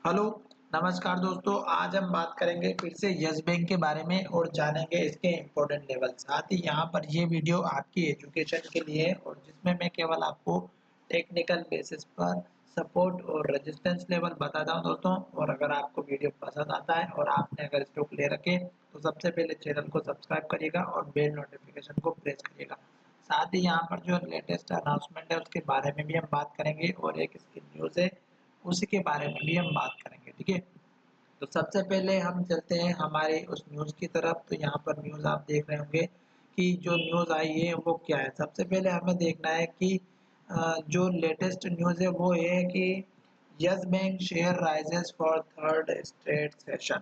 Hello, नमस्कार दोस्तों। आज हम बात करेंगे फिर से यस बैंक के बारे में और जानेंगे इसके इम्पोर्टेंट लेवल। साथ ही यहाँ पर ये वीडियो आपकी एजुकेशन के लिए है और जिसमें मैं केवल आपको टेक्निकल बेसिस पर सपोर्ट और रेजिस्टेंस लेवल बताता हूँ दोस्तों। और अगर आपको वीडियो पसंद आता है और आपने अगर स्टॉक ले रखे तो सबसे पहले चैनल को सब्सक्राइब करिएगा और बेल नोटिफिकेशन को प्रेस करिएगा। साथ ही यहाँ पर जो लेटेस्ट अनाउंसमेंट है उसके बारे में भी हम बात करेंगे और एक इसकी न्यूज़ है उसी के बारे में भी हम बात करेंगे। ठीक है, तो सबसे पहले हम चलते हैं हमारे उस न्यूज़ की तरफ। तो यहाँ पर न्यूज़ आप देख रहे होंगे कि जो न्यूज़ आई है वो क्या है। सबसे पहले हमें देखना है कि जो लेटेस्ट न्यूज़ है वो ये है कि yes bank share rises for third straight session.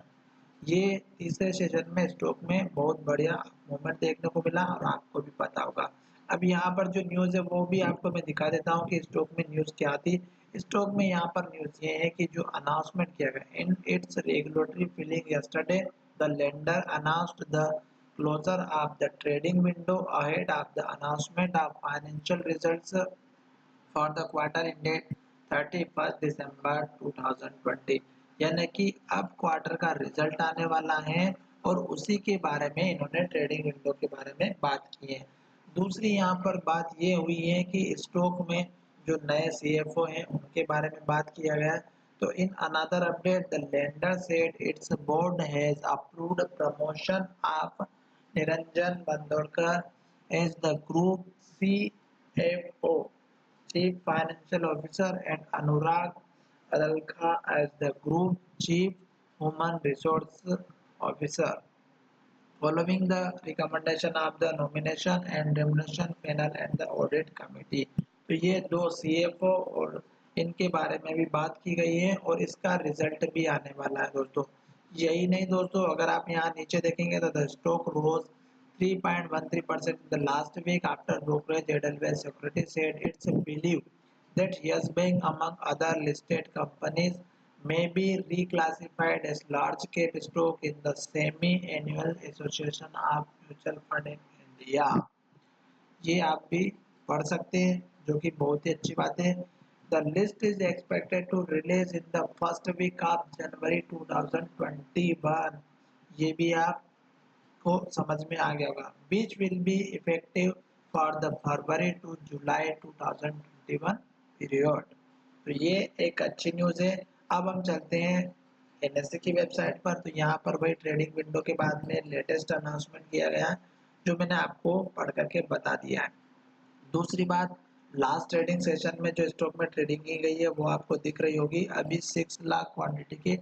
ये तीसरे सेशन में स्टॉक में बहुत बढ़िया मूवमेंट देखने को मिला और आपको भी पता होगा। अब यहाँ पर जो न्यूज़ है वो भी आपको मैं दिखा देता हूँ कि स्टॉक में न्यूज़ क्या थी। स्टॉक में यहाँ पर न्यूज़ ये है कि जो अनाउंसमेंट किया गया in its regulatory filing yesterday the lender announced the closure of the trading window ahead of the announcement of financial results for the quarter ended 31 December 2020। यानी कि अब क्वार्टर का रिजल्ट आने वाला है और उसी के बारे में इन्होंने ट्रेडिंग विंडो के बारे में बात की है। दूसरी यहाँ पर बात ये हुई है कि स्टॉक में जो नए सीएफओ हैं उनके बारे में बात किया गया है। तो in another update the lender said its board has approved promotion of Niranjan Banodkar as the group CFO Chief Financial Officer and Anurag Adalkha as the Group Chief Human Resource Officer, following the recommendation of the Nomination and Remuneration Panel and the Audit Committee। तो ये दो CFO और इनके बारे में भी बात की गई है और इसका रिजल्ट भी आने वाला है दोस्तों। यही नहीं दोस्तों, अगर आप यहाँ नीचे देखेंगे तो the stock rose 3.13% in the last week after brokerage Edelweiss Securities said it's believed that Yes Bank, among other listed companies, may be reclassified as large cap stock in the semi-annual Association of Mutual Fund in India। ये आप भी पढ़ सकते हैं, जो कि बहुत ही अच्छी बात है। The list is expected to release in the first week of January 2021। ये भी आपको समझ में आ गया होगा। Which will be effective for the February to July 2021 period. तो ये एक अच्छी न्यूज़ है। अब हम चलते हैं एनएससी की वेबसाइट पर। तो यहाँ पर वही ट्रेडिंग विंडो के बाद में लेटेस्ट अनाउंसमेंट किया गया है जो मैंने आपको पढ़ करके बता दिया है। दूसरी बात, लास्ट ट्रेडिंग सेशन में जो स्टॉक में ट्रेडिंग की गई है वो आपको दिख रही होगी। अभी 6 लाख क्वांटिटी के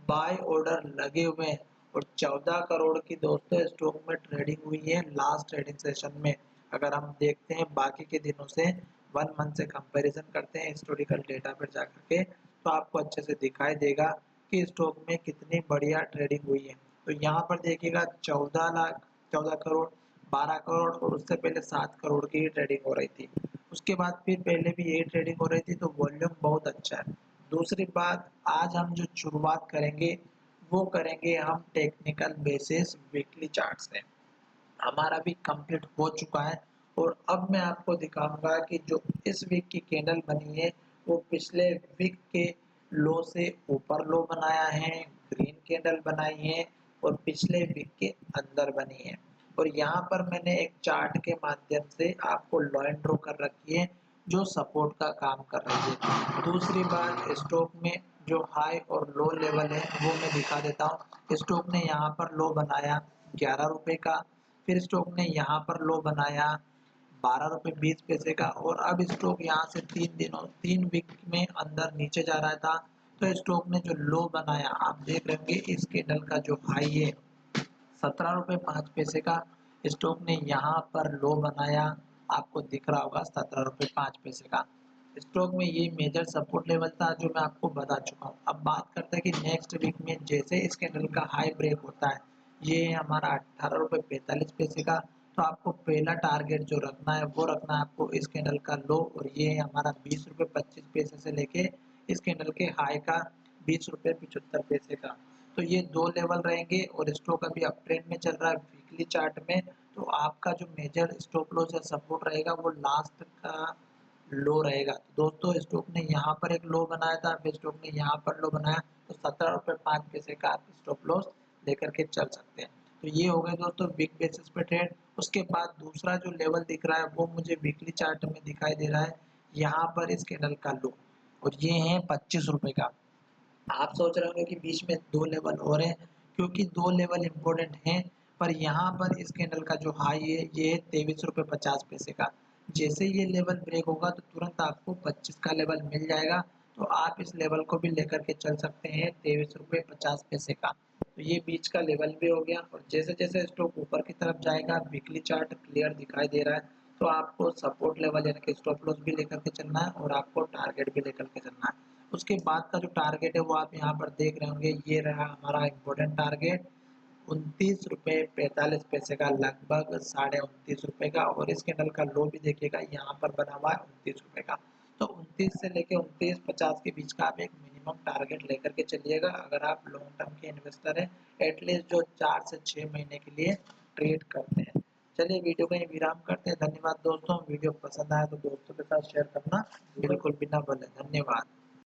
बाय ऑर्डर लगे हुए हैं और 14 करोड़ की दोस्तों स्टॉक में ट्रेडिंग हुई है लास्ट ट्रेडिंग सेशन में। अगर हम देखते हैं बाकी के दिनों से 1 मंथ से कंपैरिजन करते हैं हिस्टोरिकल डेटा पर जाकर के, तो आपको अच्छे से दिखाई देगा कि स्टॉक में कितनी बढ़िया ट्रेडिंग हुई है। तो यहाँ पर देखिएगा 14 करोड़, 12 करोड़ और उससे पहले 7 करोड़ की ही ट्रेडिंग हो रही थी। उसके बाद फिर पहले भी यही ट्रेडिंग हो रही थी, तो वॉल्यूम बहुत अच्छा है। दूसरी बात, आज हम जो शुरुआत करेंगे वो करेंगे हम टेक्निकल बेसिस वीकली चार्ट से। हमारा भी कंप्लीट हो चुका है और अब मैं आपको दिखाऊंगा कि जो इस वीक की कैंडल बनी है वो पिछले वीक के लो से ऊपर लो बनाया है, ग्रीन कैंडल बनाई है और पिछले वीक के अंदर बनी है। और यहाँ पर मैंने एक चार्ट के माध्यम से आपको लाइन ड्रॉ कर रखी है जो सपोर्ट का काम कर रही है। दूसरी बात, स्टॉक में जो हाई और लो लेवल है वो मैं दिखा देता हूँ। स्टॉक ने यहाँ पर लो बनाया 11 रुपए का, फिर स्टॉक ने यहाँ पर लो बनाया 12 रुपए 20 पैसे का और अब स्टॉक यहाँ से 3 वीक में अंदर नीचे जा रहा था। तो स्टॉक ने जो लो बनाया आप देख रहे होंगे, इस कैंडल का जो हाई है 17 रुपए 5 पैसे का, स्टॉक ने यहाँ पर लो बनाया, आपको दिख रहा होगा 17 रुपए 5 पैसे का। स्टॉक में ये मेजर सपोर्ट लेवल था जो मैं आपको बता चुका हूँ। अब बात करते हैं कि नेक्स्ट वीक में जैसे इस कैंडल का हाई ब्रेक होता है, ये है हमारा 18 रुपए 45 पैसे का। तो आपको पहला टारगेट जो रखना है वो रखना है आपको इस कैंडल का लो, और ये है हमारा 20 रुपए 25 पैसे से लेके इस कैंडल के हाई का 20 रुपए 75 पैसे का। तो ये दो लेवल रहेंगे और स्टॉक अभी अप ट्रेंड में चल रहा है वीकली चार्ट में। तो आपका जो मेजर स्टॉप लॉस या सपोर्ट रहेगा वो लास्ट का लो रहेगा। तो दोस्तों स्टॉक ने यहाँ पर एक लो बनाया था, फिर स्टॉक ने यहाँ पर लो बनाया, तो 17 रुपए 5 पैसे का आप स्टॉप लॉस लेकर के चल सकते हैं। तो ये हो गए दोस्तों बिग बेसिस पे ट्रेड। उसके बाद दूसरा जो लेवल दिख रहा है वो मुझे वीकली चार्ट में दिखाई दे रहा है, यहाँ पर इस कैंडल का लो, और ये है 25 रुपए का। आप सोच रहे होंगे कि बीच में 2 लेवल और हैं, क्योंकि 2 लेवल इम्पोर्टेंट हैं, पर यहाँ पर इस कैंडल का जो हाई है ये है 23 रुपए 50 पैसे का। जैसे ये लेवल ब्रेक होगा तो तुरंत आपको 25 का लेवल मिल जाएगा, तो आप इस लेवल को भी लेकर के चल सकते हैं 23 रुपए 50 पैसे का। तो ये बीच का लेवल भी हो गया, और जैसे-जैसे स्टॉक ऊपर की तरफ जाएगा, वीकली चार्ट क्लियर दिखाई दे रहा है, तो आपको सपोर्ट लेवल यानी कि स्टॉप लॉस भी लेकर के चलना है और आपको टारगेट भी लेकर के चलना है। उसके बाद का जो टारगेट है वो आप यहाँ पर देख रहे होंगे, ये रहा हमारा इम्पोर्टेंट टारगेट 29 रुपए 45 पैसे का, लगभग साढ़े 29 रुपए का, और इस कैंडल का लो भी देखिएगा यहाँ पर बना हुआ है 29 रुपए का। तो 29 से लेके 29.50 के बीच का आप एक मिनिमम टारगेट लेकर के चलिएगा अगर आप लॉन्ग टर्म के इन्वेस्टर हैं, एटलीस्ट जो 4 से 6 महीने के लिए ट्रेड करते हैं। चलिए वीडियो को यहीं विराम करते हैं। धन्यवाद दोस्तों, वीडियो पसंद आया तो दोस्तों के साथ शेयर करना बिल्कुल भी ना भूलें। धन्यवाद।